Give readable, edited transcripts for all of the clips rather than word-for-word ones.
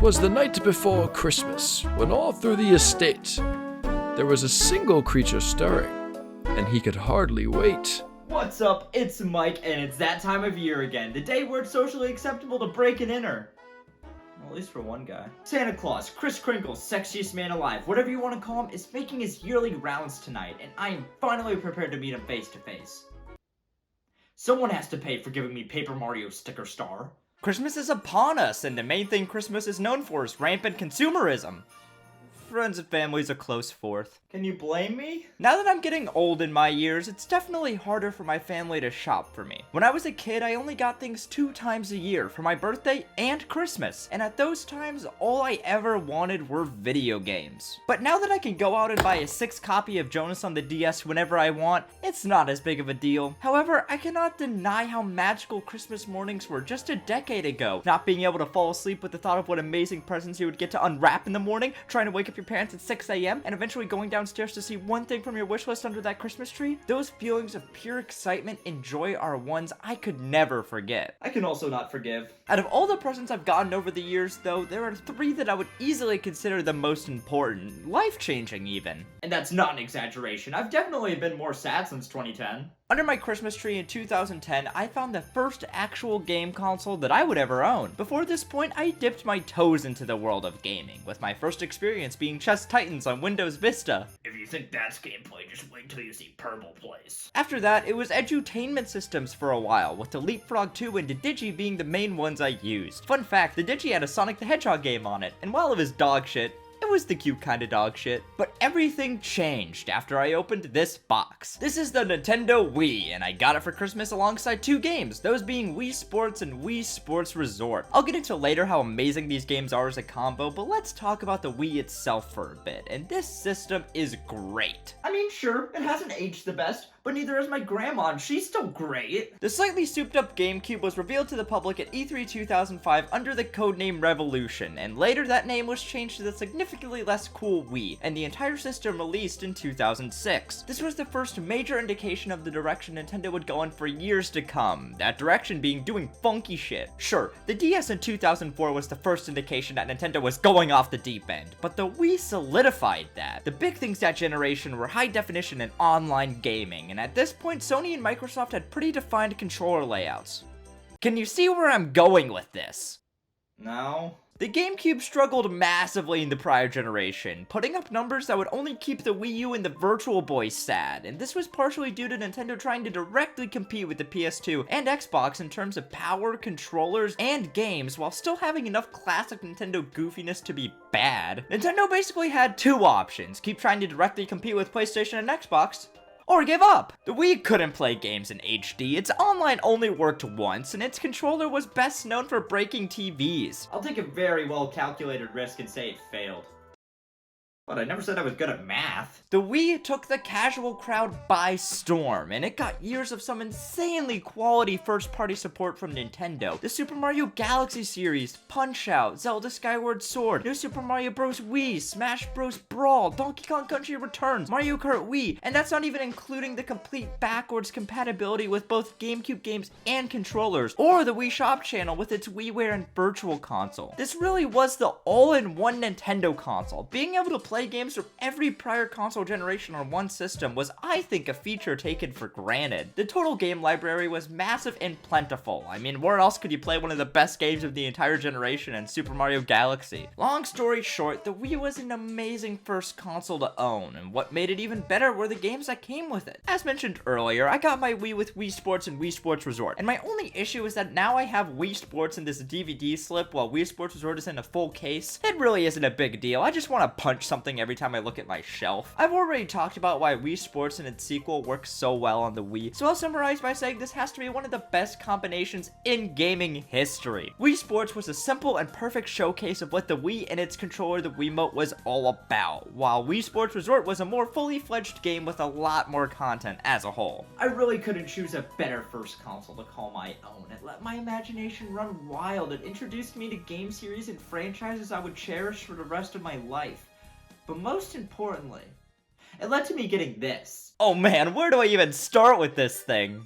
'Twas the night before Christmas, when all through the estate there was a single creature stirring, and he could hardly wait. What's up? It's Mike, and it's that time of year again, the day where it's socially acceptable to break and enter. Well, at least for one guy. Santa Claus, Kris Kringle, sexiest man alive, whatever you want to call him, is making his yearly rounds tonight, and I am finally prepared to meet him face to face. Someone has to pay for giving me Paper Mario Sticker Star. Christmas is upon us, and the main thing Christmas is known for is rampant consumerism. Friends and family's a close fourth. Can you blame me? Now that I'm getting old in my years, it's definitely harder for my family to shop for me. When I was a kid, I only got things 2 times a year, for my birthday and Christmas, and at those times, all I ever wanted were video games. But now that I can go out and buy a 6 copy of Jonas on the DS whenever I want, it's not as big of a deal. However, I cannot deny how magical Christmas mornings were just a decade ago. Not being able to fall asleep with the thought of what amazing presents you would get to unwrap in the morning, trying to wake up your parents at 6 a.m. and eventually going downstairs to see one thing from your wish list under that Christmas tree. Those feelings of pure excitement and joy are ones I could never forget. I can also not forgive. Out of all the presents I've gotten over the years, though, there are 3 that I would easily consider the most important, life-changing even. And that's not an exaggeration. I've definitely been more sad since 2010. Under my Christmas tree in 2010, I found the first actual game console that I would ever own. Before this point, I dipped my toes into the world of gaming, with my first experience being Chess Titans on Windows Vista. If you think that's gameplay, just wait till you see Purple Place. After that, it was edutainment systems for a while, with the Leapfrog 2 and the Digi being the main ones I used. Fun fact, the Digi had a Sonic the Hedgehog game on it, and while it was dog shit, it was the cute kind of dog shit. But everything changed after I opened this box. This is the Nintendo Wii, and I got it for Christmas alongside 2 games, those being Wii Sports and Wii Sports Resort. I'll get into later how amazing these games are as a combo, but let's talk about the Wii itself for a bit, and this system is great. I mean, sure, it hasn't aged the best, but neither has my grandma, and she's still great. The slightly souped up GameCube was revealed to the public at E3 2005 under the codename Revolution, and later that name was changed to the significantly less cool Wii, and the entire system released in 2006. This was the first major indication of the direction Nintendo would go in for years to come, that direction being doing funky shit. Sure, the DS in 2004 was the first indication that Nintendo was going off the deep end, but the Wii solidified that. The big things that generation were high definition and online gaming, and at this point, Sony and Microsoft had pretty defined controller layouts. Can you see where I'm going with this? No. The GameCube struggled massively in the prior generation, putting up numbers that would only keep the Wii U and the Virtual Boy sad, and this was partially due to Nintendo trying to directly compete with the PS2 and Xbox in terms of power, controllers, and games, while still having enough classic Nintendo goofiness to be bad. Nintendo basically had 2 options: keep trying to directly compete with PlayStation and Xbox, or give up. The Wii couldn't play games in HD, its online only worked once, and its controller was best known for breaking TVs. I'll take a very well calculated risk and say it failed. But I never said I was good at math. The Wii took the casual crowd by storm, and it got years of some insanely quality first-party support from Nintendo. The Super Mario Galaxy series, Punch-Out!, Zelda Skyward Sword, New Super Mario Bros. Wii, Smash Bros. Brawl, Donkey Kong Country Returns, Mario Kart Wii, and that's not even including the complete backwards compatibility with both GameCube games and controllers, or the Wii Shop channel with its WiiWare and Virtual Console. This really was the all-in-one Nintendo console. Being able to play games from every prior console generation on one system was, I think, a feature taken for granted. The total game library was massive and plentiful. I mean, where else could you play one of the best games of the entire generation in Super Mario Galaxy? Long story short, the Wii was an amazing first console to own, and what made it even better were the games that came with it. As mentioned earlier, I got my Wii with Wii Sports and Wii Sports Resort, and my only issue is that now I have Wii Sports in this DVD slip while Wii Sports Resort is in a full case. It really isn't a big deal. I just want to punch something every time I look at my shelf. I've already talked about why Wii Sports and its sequel works so well on the Wii, so I'll summarize by saying this has to be one of the best combinations in gaming history. Wii Sports was a simple and perfect showcase of what the Wii and its controller, the Wiimote, was all about, while Wii Sports Resort was a more fully fledged game with a lot more content as a whole. I really couldn't choose a better first console to call my own. It let my imagination run wild. It introduced me to game series and franchises I would cherish for the rest of my life. But most importantly, it led to me getting this. Oh man, where do I even start with this thing?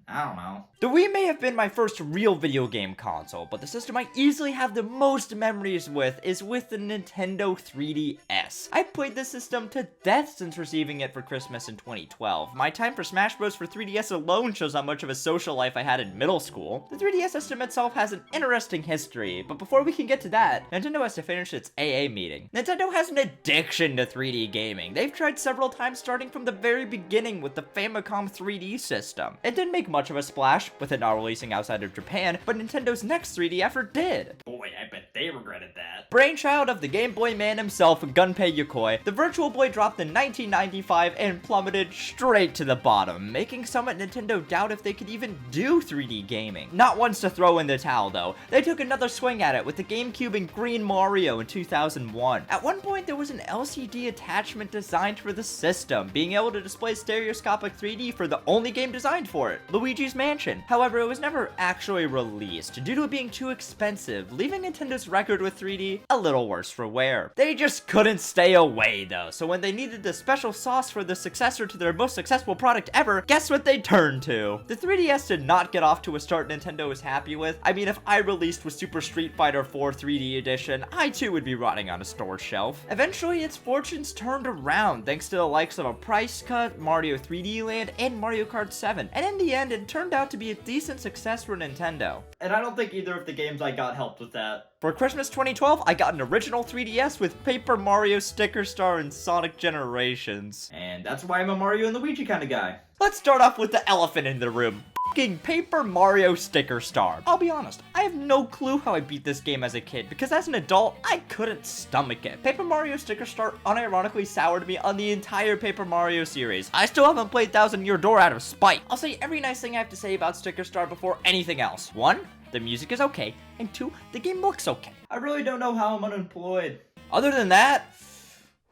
I don't know. The Wii may have been my first real video game console, but the system I easily have the most memories with is with the Nintendo 3DS. I played this system to death since receiving it for Christmas in 2012. My time for Smash Bros. For 3DS alone shows how much of a social life I had in middle school. The 3DS system itself has an interesting history, but before we can get to that, Nintendo has to finish its AA meeting. Nintendo has an addiction to 3D gaming. They've tried several times starting from the very beginning with the Famicom 3D system. It didn't make much of a splash, with it not releasing outside of Japan, but Nintendo's next 3D effort did. Boy, I bet they regretted that. Brainchild of the Game Boy man himself, Gunpei Yokoi, the Virtual Boy dropped in 1995 and plummeted straight to the bottom, making some at Nintendo doubt if they could even do 3D gaming. Not once to throw in the towel though, they took another swing at it with the GameCube and Green Mario in 2001. At one point there was an LCD attachment designed for the system, being able to display stereoscopic 3D for the only game designed for it, Luigi's Mansion. However, it was never actually released due to it being too expensive, leaving Nintendo's record with 3D a little worse for wear. They just couldn't stay away though, so when they needed the special sauce for the successor to their most successful product ever, guess what they turned to? The 3DS did not get off to a start Nintendo was happy with. I mean, if I released with Super Street Fighter 4 3D Edition, I too would be rotting on a store shelf. Eventually, its fortunes turned around thanks to the likes of a Price Cut, Mario 3D Land, and Mario Kart 7, and in the end, it turned out to be a decent success for Nintendo. And I don't think either of the games I got helped with that. For Christmas 2012, I got an original 3DS with Paper Mario Sticker Star and Sonic Generations. And that's why I'm a Mario and Luigi kind of guy. Let's start off with the elephant in the room. F***ing Paper Mario Sticker Star. I'll be honest, I have no clue how I beat this game as a kid, because as an adult, I couldn't stomach it. Paper Mario Sticker Star unironically soured me on the entire Paper Mario series. I still haven't played Thousand Year Door out of spite. I'll say every nice thing I have to say about Sticker Star before anything else. 1, the music is okay, and 2, the game looks okay. I really don't know how I'm unemployed. Other than that,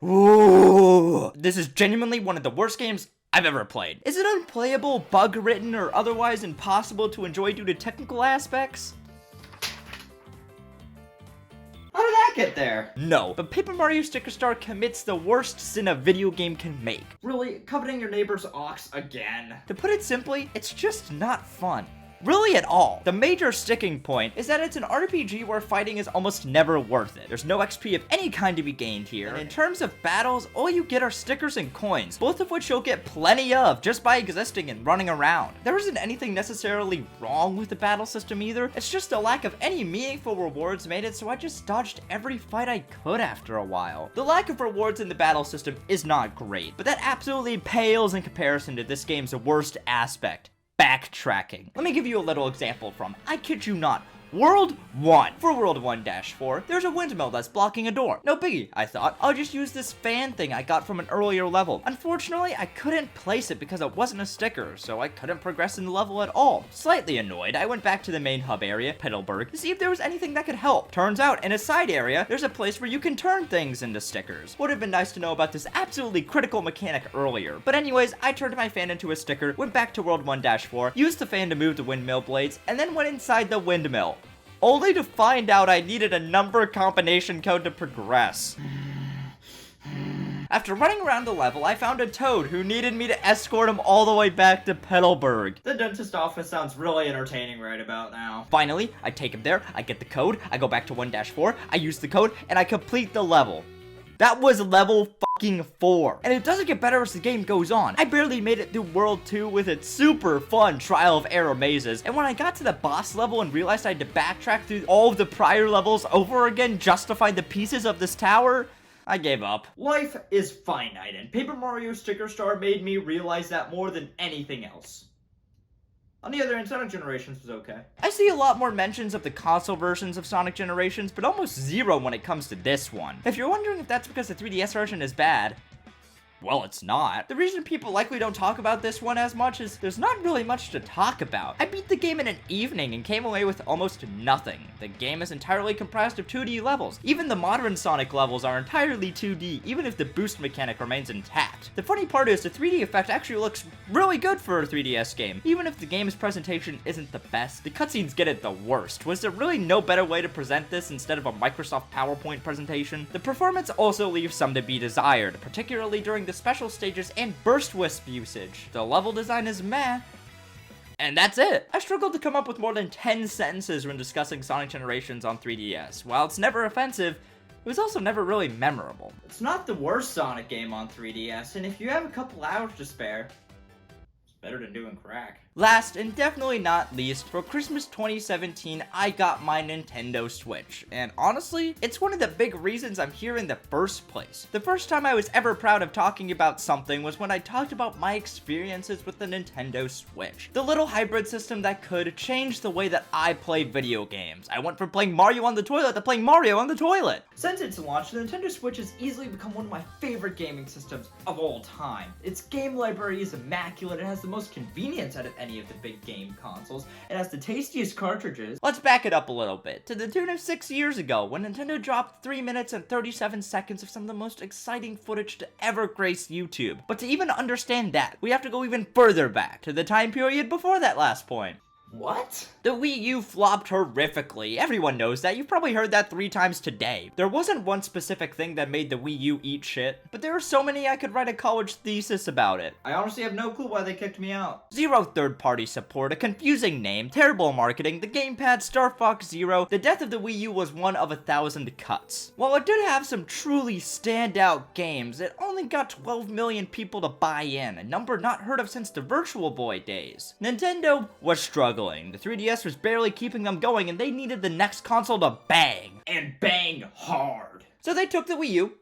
ooh, this is genuinely one of the worst games I've ever played. Is it unplayable, bug-ridden, or otherwise impossible to enjoy due to technical aspects? How did that get there? No, but Paper Mario Sticker Star commits the worst sin a video game can make. Really? Coveting your neighbor's ox again? To put it simply, it's just not fun. Really at all. The major sticking point is that it's an RPG where fighting is almost never worth it. There's no XP of any kind to be gained here. And in terms of battles, all you get are stickers and coins, both of which you'll get plenty of just by existing and running around. There isn't anything necessarily wrong with the battle system either. It's just a lack of any meaningful rewards made it so I just dodged every fight I could after a while. The lack of rewards in the battle system is not great, but that absolutely pales in comparison to this game's worst aspect. Backtracking. Let me give you a little example from, I kid you not, World 1. For World 1-4, there's a windmill that's blocking a door. No biggie, I thought. I'll just use this fan thing I got from an earlier level. Unfortunately, I couldn't place it because it wasn't a sticker, so I couldn't progress in the level at all. Slightly annoyed, I went back to the main hub area, Pittsburgh, to see if there was anything that could help. Turns out, in a side area, there's a place where you can turn things into stickers. Would have been nice to know about this absolutely critical mechanic earlier. But anyways, I turned my fan into a sticker, went back to World 1-4, used the fan to move the windmill blades, and then went inside the windmill, only to find out I needed a number combination code to progress. After running around the level, I found a toad who needed me to escort him all the way back to Pittsburgh. The dentist office sounds really entertaining right about now. Finally, I take him there, I get the code, I go back to 1-4, I use the code, and I complete the level. That was level fucking 4. And it doesn't get better as the game goes on. I barely made it through World 2 with its super fun trial of error mazes. And when I got to the boss level and realized I had to backtrack through all of the prior levels over again just to find the pieces of this tower, I gave up. Life is finite, and Paper Mario Sticker Star made me realize that more than anything else. On the other hand, Sonic Generations was okay. I see a lot more mentions of the console versions of Sonic Generations, but almost zero when it comes to this one. If you're wondering if that's because the 3DS version is bad, well, it's not. The reason people likely don't talk about this one as much is there's not really much to talk about. I beat the game in an evening and came away with almost nothing. The game is entirely comprised of 2D levels. Even the modern Sonic levels are entirely 2D, even if the boost mechanic remains intact. The funny part is the 3D effect actually looks really good for a 3DS game. Even if the game's presentation isn't the best, the cutscenes get it the worst. Was there really no better way to present this instead of a Microsoft PowerPoint presentation? The performance also leaves some to be desired, particularly during the special stages and burst wisp usage. The level design is meh, And that's it. I struggled to come up with more than 10 sentences when discussing Sonic Generations on 3DS. While it's never offensive, it was also never really memorable. It's not the worst Sonic game on 3DS, and if you have a couple hours to spare, it's better than doing crack. Last, and definitely not least, for Christmas 2017, I got my Nintendo Switch. And honestly, it's one of the big reasons I'm here in the first place. The first time I was ever proud of talking about something was when I talked about my experiences with the Nintendo Switch. The little hybrid system that could change the way that I play video games. I went from playing Mario on the toilet to playing Mario on the toilet. Since its launch, the Nintendo Switch has easily become one of my favorite gaming systems of all time. Its game library is immaculate and has the most convenience out of any of the big game consoles. It has the tastiest cartridges. Let's back it up a little bit, to the tune of 6 years ago, when Nintendo dropped 3 minutes and 37 seconds of some of the most exciting footage to ever grace YouTube. But to even understand that, we have to go even further back, to the time period before that last point. What? The Wii U flopped horrifically. Everyone knows that. You've probably heard that 3 times today. There wasn't one specific thing that made the Wii U eat shit, but there are so many I could write a college thesis about it. I honestly have no clue why they kicked me out. Zero third-party support, a confusing name, terrible marketing, the gamepad, Star Fox Zero. The death of the Wii U was one of 1,000 cuts. While it did have some truly standout games, it only got 12 million people to buy in, a number not heard of since the Virtual Boy days. Nintendo was struggling. The 3DS was barely keeping them going, and they needed the next console to bang. And bang hard. So they took the Wii U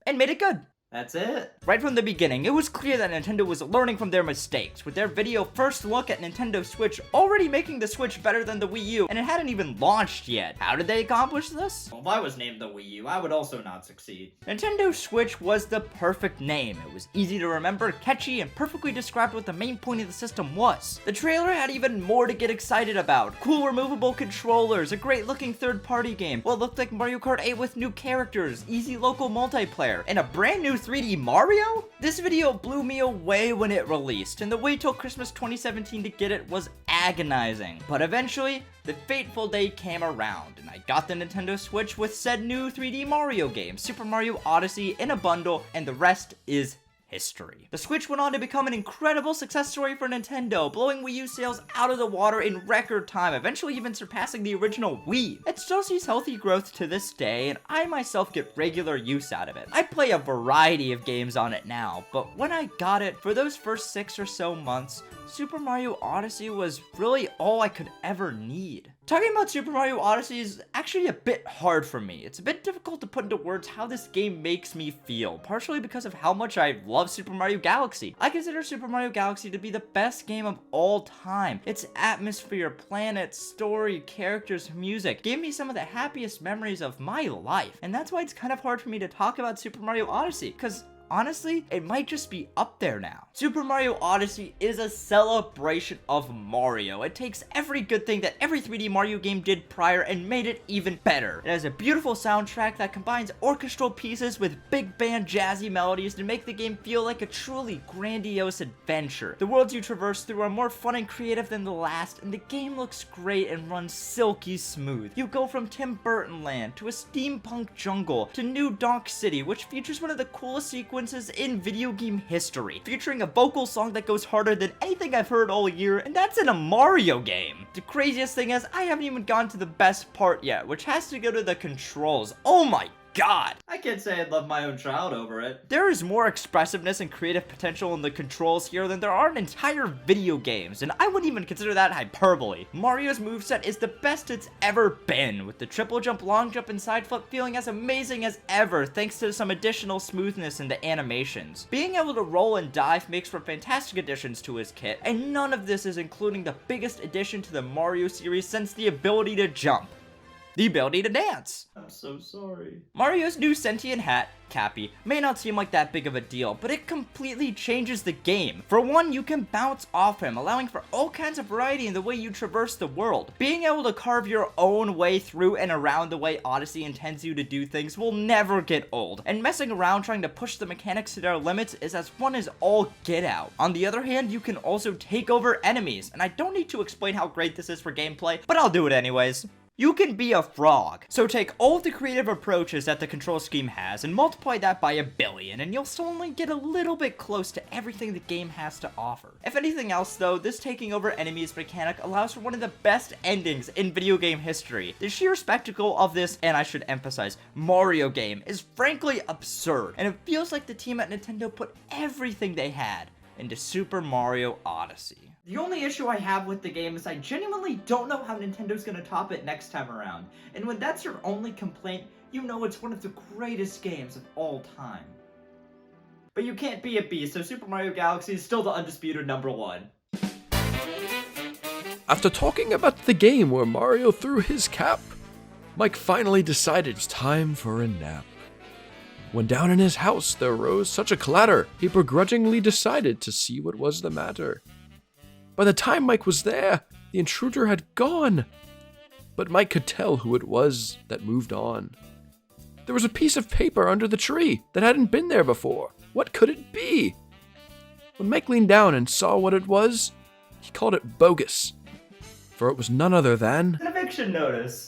and made it good. That's it. Right from the beginning, it was clear that Nintendo was learning from their mistakes, with their video first look at Nintendo Switch already making the Switch better than the Wii U, and it hadn't even launched yet. How did they accomplish this? Well, if I was named the Wii U, I would also not succeed. Nintendo Switch was the perfect name. It was easy to remember, catchy, and perfectly described what the main point of the system was. The trailer had even more to get excited about. Cool removable controllers, a great looking third-party game, what looked like Mario Kart 8 with new characters, easy local multiplayer, and a brand new 3D Mario? This video blew me away when it released, and the wait till Christmas 2017 to get it was agonizing. But eventually, the fateful day came around, and I got the Nintendo Switch with said new 3D Mario game, Super Mario Odyssey, in a bundle, and the rest is history. The Switch went on to become an incredible success story for Nintendo, blowing Wii U sales out of the water in record time, eventually even surpassing the original Wii. It still sees healthy growth to this day, and I myself get regular use out of it. I play a variety of games on it now, but when I got it, for those first 6 or so months, Super Mario Odyssey was really all I could ever need. Talking about Super Mario Odyssey is actually a bit hard for me. It's a bit difficult to put into words how this game makes me feel, partially because of how much I love Super Mario Galaxy. I consider Super Mario Galaxy to be the best game of all time. Its atmosphere, planets, story, characters, music gave me some of the happiest memories of my life. And that's why it's kind of hard for me to talk about Super Mario Odyssey, because honestly, it might just be up there now. Super Mario Odyssey is a celebration of Mario. It takes every good thing that every 3D Mario game did prior and made it even better. It has a beautiful soundtrack that combines orchestral pieces with big band jazzy melodies to make the game feel like a truly grandiose adventure. The worlds you traverse through are more fun and creative than the last, and the game looks great and runs silky smooth. You go from Tim Burton Land to a steampunk jungle to New Donk City, which features one of the coolest sequences in video game history, featuring a vocal song that goes harder than anything I've heard all year, and that's in a Mario game. The craziest thing is, I haven't even gone to the best part yet, which has to go to the controls. Oh my God! I can't say I'd love my own child over it. There is more expressiveness and creative potential in the controls here than there are in entire video games, and I wouldn't even consider that hyperbole. Mario's moveset is the best it's ever been, with the triple jump, long jump, and side flip feeling as amazing as ever thanks to some additional smoothness in the animations. Being able to roll and dive makes for fantastic additions to his kit, and none of this is including the biggest addition to the Mario series since the ability to jump. The ability to dance. I'm so sorry. Mario's new sentient hat, Cappy, may not seem like that big of a deal, but it completely changes the game. For one, you can bounce off him, allowing for all kinds of variety in the way you traverse the world. Being able to carve your own way through and around the way Odyssey intends you to do things will never get old, and messing around trying to push the mechanics to their limits is as fun as all get out. On the other hand, you can also take over enemies, and I don't need to explain how great this is for gameplay, but I'll do it anyways. you can be a frog. So take all of the creative approaches that the control scheme has and multiply that by 1,000,000,000, and you'll suddenly get a little bit close to everything the game has to offer. If anything else though, this taking over enemies mechanic allows for one of the best endings in video game history. The sheer spectacle of this, and I should emphasize, Mario game is frankly absurd, and it feels like the team at Nintendo put everything they had into Super Mario Odyssey. The only issue I have with the game is I genuinely don't know how Nintendo's gonna top it next time around. And when that's your only complaint, you know it's one of the greatest games of all time. But you can't be a beast, so Super Mario Galaxy is still the undisputed #1. After talking about the game where Mario threw his cap, Mike finally decided it's time for a nap. When down in his house there rose such a clatter, he begrudgingly decided to see what was the matter. By the time Mike was there, the intruder had gone. But Mike could tell who it was that moved on. There was a piece of paper under the tree that hadn't been there before. What could it be? When Mike leaned down and saw what it was, he called it bogus. For it was none other than An eviction notice.